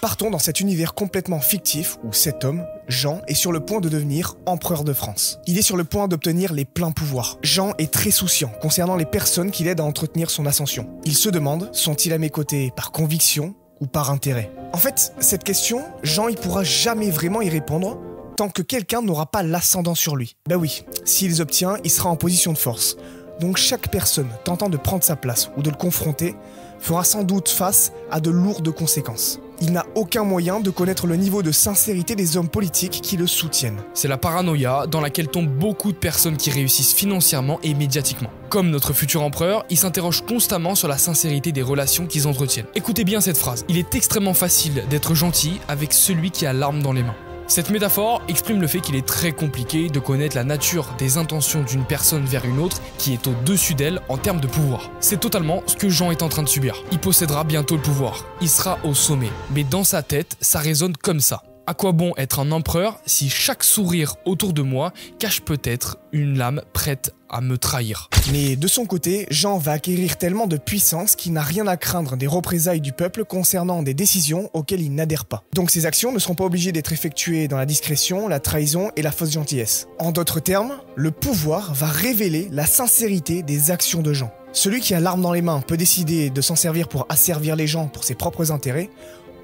Partons dans cet univers complètement fictif où cet homme, Jean, est sur le point de devenir empereur de France. Il est sur le point d'obtenir les pleins pouvoirs. Jean est très souciant concernant les personnes qui l'aident à entretenir son ascension. Il se demande, sont-ils à mes côtés par conviction ou par intérêt? En fait, cette question, Jean il pourra jamais vraiment y répondre tant que quelqu'un n'aura pas l'ascendant sur lui. Ben oui, s'il les obtient, il sera en position de force. Donc chaque personne tentant de prendre sa place ou de le confronter fera sans doute face à de lourdes conséquences. Il n'a aucun moyen de connaître le niveau de sincérité des hommes politiques qui le soutiennent. C'est la paranoïa dans laquelle tombent beaucoup de personnes qui réussissent financièrement et médiatiquement. Comme notre futur empereur, il s'interroge constamment sur la sincérité des relations qu'ils entretiennent. Écoutez bien cette phrase. Il est extrêmement facile d'être gentil avec celui qui a l'arme dans les mains. Cette métaphore exprime le fait qu'il est très compliqué de connaître la nature des intentions d'une personne vers une autre qui est au-dessus d'elle en termes de pouvoir. C'est totalement ce que Jean est en train de subir. Il possédera bientôt le pouvoir, il sera au sommet, mais dans sa tête, ça résonne comme ça. À quoi bon être un empereur si chaque sourire autour de moi cache peut-être une lame prête à me trahir? Mais de son côté, Jean va acquérir tellement de puissance qu'il n'a rien à craindre des représailles du peuple concernant des décisions auxquelles il n'adhère pas. Donc ses actions ne seront pas obligées d'être effectuées dans la discrétion, la trahison et la fausse gentillesse. En d'autres termes, le pouvoir va révéler la sincérité des actions de Jean. Celui qui a l'arme dans les mains peut décider de s'en servir pour asservir les gens pour ses propres intérêts,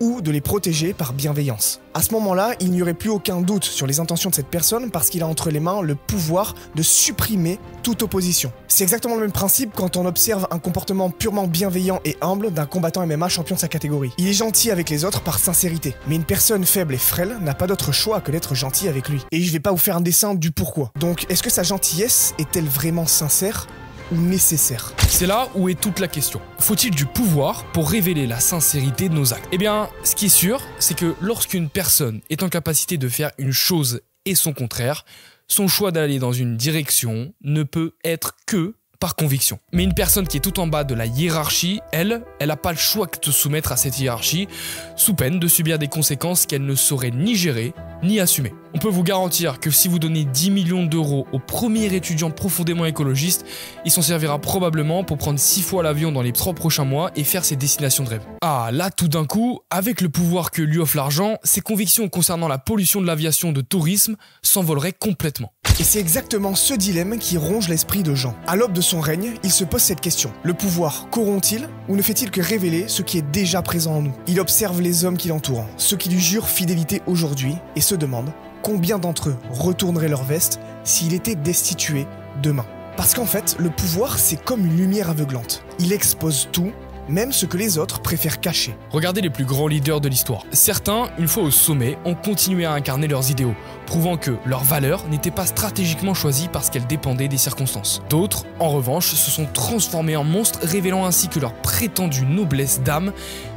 ou de les protéger par bienveillance. À ce moment-là, il n'y aurait plus aucun doute sur les intentions de cette personne parce qu'il a entre les mains le pouvoir de supprimer toute opposition. C'est exactement le même principe quand on observe un comportement purement bienveillant et humble d'un combattant MMA champion de sa catégorie. Il est gentil avec les autres par sincérité, mais une personne faible et frêle n'a pas d'autre choix que d'être gentil avec lui. Et je vais pas vous faire un dessin du pourquoi. Donc, est-ce que sa gentillesse est-elle vraiment sincère ou nécessaire? C'est là où est toute la question. Faut-il du pouvoir pour révéler la sincérité de nos actes? Eh bien, ce qui est sûr, c'est que lorsqu'une personne est en capacité de faire une chose et son contraire, son choix d'aller dans une direction ne peut être que par conviction. Mais une personne qui est tout en bas de la hiérarchie, elle n'a pas le choix que de se soumettre à cette hiérarchie, sous peine de subir des conséquences qu'elle ne saurait ni gérer, ni assumer. On peut vous garantir que si vous donnez 10 millions d'euros au premier étudiant profondément écologiste, il s'en servira probablement pour prendre 6 fois l'avion dans les 3 prochains mois et faire ses destinations de rêve. Ah, là tout d'un coup, avec le pouvoir que lui offre l'argent, ses convictions concernant la pollution de l'aviation de tourisme s'envoleraient complètement. Et c'est exactement ce dilemme qui ronge l'esprit de Jean. À l'aube de son règne, il se pose cette question. Le pouvoir corrompt-il ou ne fait-il que révéler ce qui est déjà présent en nous? Il observe les hommes qui l'entourent, ceux qui lui jurent fidélité aujourd'hui, et se demande combien d'entre eux retourneraient leur veste s'il était destitué demain. Parce qu'en fait, le pouvoir, c'est comme une lumière aveuglante. Il expose tout, même ce que les autres préfèrent cacher. Regardez les plus grands leaders de l'histoire. Certains, une fois au sommet, ont continué à incarner leurs idéaux, prouvant que leurs valeurs n'étaient pas stratégiquement choisies parce qu'elles dépendaient des circonstances. D'autres, en revanche, se sont transformés en monstres, révélant ainsi que leur prétendue noblesse d'âme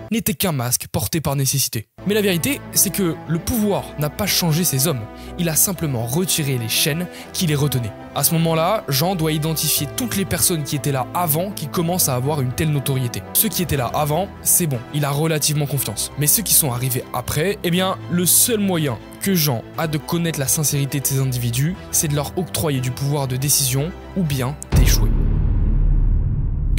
n'était qu'un masque porté par nécessité. Mais la vérité, c'est que le pouvoir n'a pas changé ces hommes, il a simplement retiré les chaînes qui les retenaient. À ce moment-là, Jean doit identifier toutes les personnes qui étaient là avant qui commencent à avoir une telle notoriété. Ceux qui étaient là avant, c'est bon, il a relativement confiance. Mais ceux qui sont arrivés après, eh bien, le seul moyen que Jean a de connaître la sincérité de ces individus, c'est de leur octroyer du pouvoir de décision ou bien d'échouer.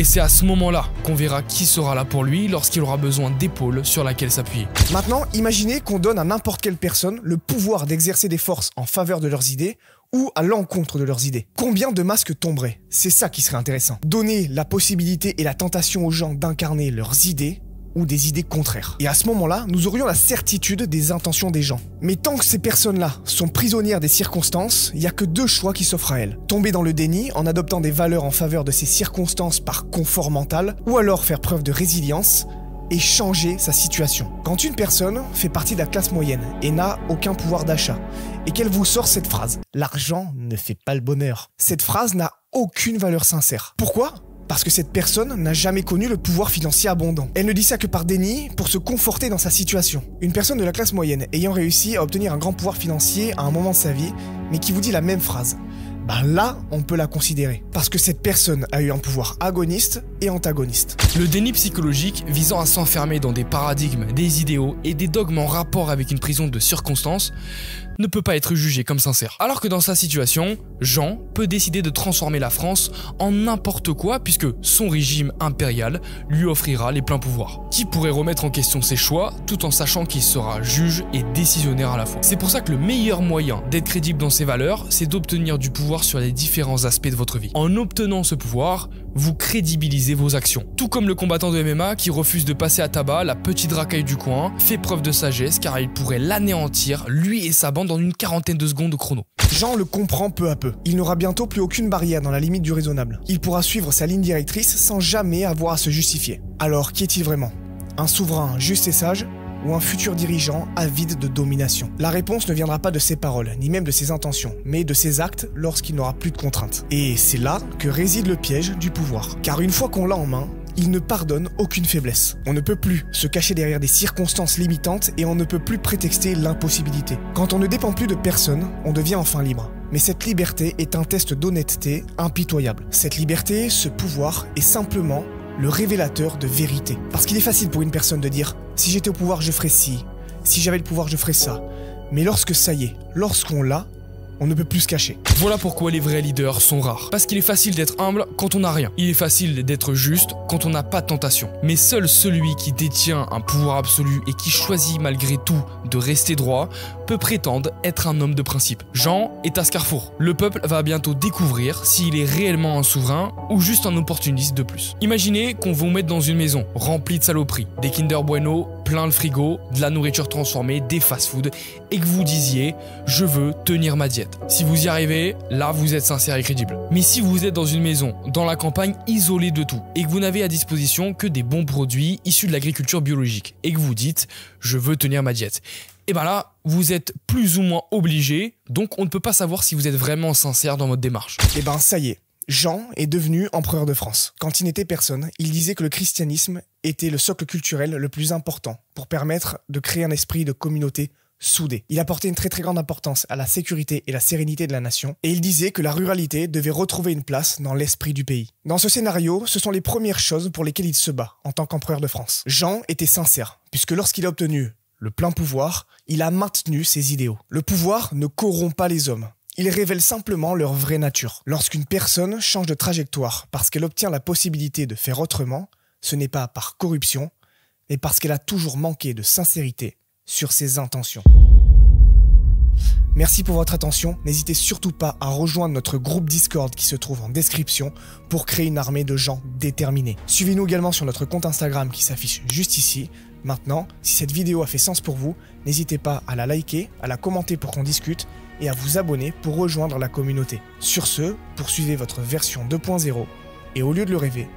Et c'est à ce moment-là qu'on verra qui sera là pour lui lorsqu'il aura besoin d'épaules sur laquelle s'appuyer. Maintenant, imaginez qu'on donne à n'importe quelle personne le pouvoir d'exercer des forces en faveur de leurs idées ou à l'encontre de leurs idées. Combien de masques tomberaient? C'est ça qui serait intéressant. Donner la possibilité et la tentation aux gens d'incarner leurs idées ou des idées contraires. Et à ce moment-là, nous aurions la certitude des intentions des gens. Mais tant que ces personnes-là sont prisonnières des circonstances, il n'y a que 2 choix qui s'offrent à elles. Tomber dans le déni en adoptant des valeurs en faveur de ces circonstances par confort mental, ou alors faire preuve de résilience et changer sa situation. Quand une personne fait partie de la classe moyenne et n'a aucun pouvoir d'achat, et qu'elle vous sort cette phrase « L'argent ne fait pas le bonheur », cette phrase n'a aucune valeur sincère. Pourquoi ? Parce que cette personne n'a jamais connu le pouvoir financier abondant. Elle ne dit ça que par déni pour se conforter dans sa situation. Une personne de la classe moyenne ayant réussi à obtenir un grand pouvoir financier à un moment de sa vie, mais qui vous dit la même phrase, ben là, on peut la considérer. Parce que cette personne a eu un pouvoir agoniste et antagoniste. Le déni psychologique visant à s'enfermer dans des paradigmes, des idéaux et des dogmes en rapport avec une prison de circonstances ne peut pas être jugé comme sincère. Alors que dans sa situation, Jean peut décider de transformer la France en n'importe quoi puisque son régime impérial lui offrira les pleins pouvoirs. Qui pourrait remettre en question ses choix tout en sachant qu'il sera juge et décisionnaire à la fois. C'est pour ça que le meilleur moyen d'être crédible dans ses valeurs, c'est d'obtenir du pouvoir sur les différents aspects de votre vie. En obtenant ce pouvoir, vous crédibilisez vos actions. Tout comme le combattant de MMA qui refuse de passer à tabac la petite racaille du coin, fait preuve de sagesse car il pourrait l'anéantir, lui et sa bande, en une quarantaine de secondes chrono. Jean le comprend peu à peu. Il n'aura bientôt plus aucune barrière dans la limite du raisonnable. Il pourra suivre sa ligne directrice sans jamais avoir à se justifier. Alors, qui est-il vraiment? Un souverain juste et sage ou un futur dirigeant avide de domination? La réponse ne viendra pas de ses paroles, ni même de ses intentions, mais de ses actes lorsqu'il n'aura plus de contraintes. Et c'est là que réside le piège du pouvoir. Car une fois qu'on l'a en main, il ne pardonne aucune faiblesse. On ne peut plus se cacher derrière des circonstances limitantes et on ne peut plus prétexter l'impossibilité. Quand on ne dépend plus de personne, on devient enfin libre. Mais cette liberté est un test d'honnêteté impitoyable. Cette liberté, ce pouvoir, est simplement le révélateur de vérité. Parce qu'il est facile pour une personne de dire « si j'étais au pouvoir, je ferais ci, si j'avais le pouvoir, je ferais ça ». Mais lorsque ça y est, lorsqu'on l'a, on ne peut plus se cacher. Voilà pourquoi les vrais leaders sont rares. Parce qu'il est facile d'être humble quand on n'a rien. Il est facile d'être juste quand on n'a pas de tentation. Mais seul celui qui détient un pouvoir absolu et qui choisit malgré tout de rester droit peut prétendre être un homme de principe. Jean est à ce carrefour. Le peuple va bientôt découvrir s'il est réellement un souverain ou juste un opportuniste de plus. Imaginez qu'on vous mette dans une maison remplie de saloperies, des Kinder Bueno, plein le frigo, de la nourriture transformée, des fast-food, et que vous disiez « je veux tenir ma diète ». Si vous y arrivez, là vous êtes sincère et crédible. Mais si vous êtes dans une maison, dans la campagne, isolée de tout, et que vous n'avez à disposition que des bons produits issus de l'agriculture biologique, et que vous dites « je veux tenir ma diète », et ben là, vous êtes plus ou moins obligé, donc on ne peut pas savoir si vous êtes vraiment sincère dans votre démarche. Et ben ça y est, Jean est devenu empereur de France. Quand il n'était personne, il disait que le christianisme était le socle culturel le plus important pour permettre de créer un esprit de communauté soudé. Il apportait une très grande importance à la sécurité et la sérénité de la nation, et il disait que la ruralité devait retrouver une place dans l'esprit du pays. Dans ce scénario, ce sont les premières choses pour lesquelles il se bat en tant qu'empereur de France. Jean était sincère, puisque lorsqu'il a obtenu le plein pouvoir, il a maintenu ses idéaux. Le pouvoir ne corrompt pas les hommes. Il révèle simplement leur vraie nature. Lorsqu'une personne change de trajectoire parce qu'elle obtient la possibilité de faire autrement, ce n'est pas par corruption, mais parce qu'elle a toujours manqué de sincérité sur ses intentions. Merci pour votre attention, n'hésitez surtout pas à rejoindre notre groupe Discord qui se trouve en description pour créer une armée de gens déterminés. Suivez-nous également sur notre compte Instagram qui s'affiche juste ici. Maintenant, si cette vidéo a fait sens pour vous, n'hésitez pas à la liker, à la commenter pour qu'on discute et à vous abonner pour rejoindre la communauté. Sur ce, poursuivez votre version 2.0 et au lieu de le rêver,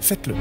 faites-le.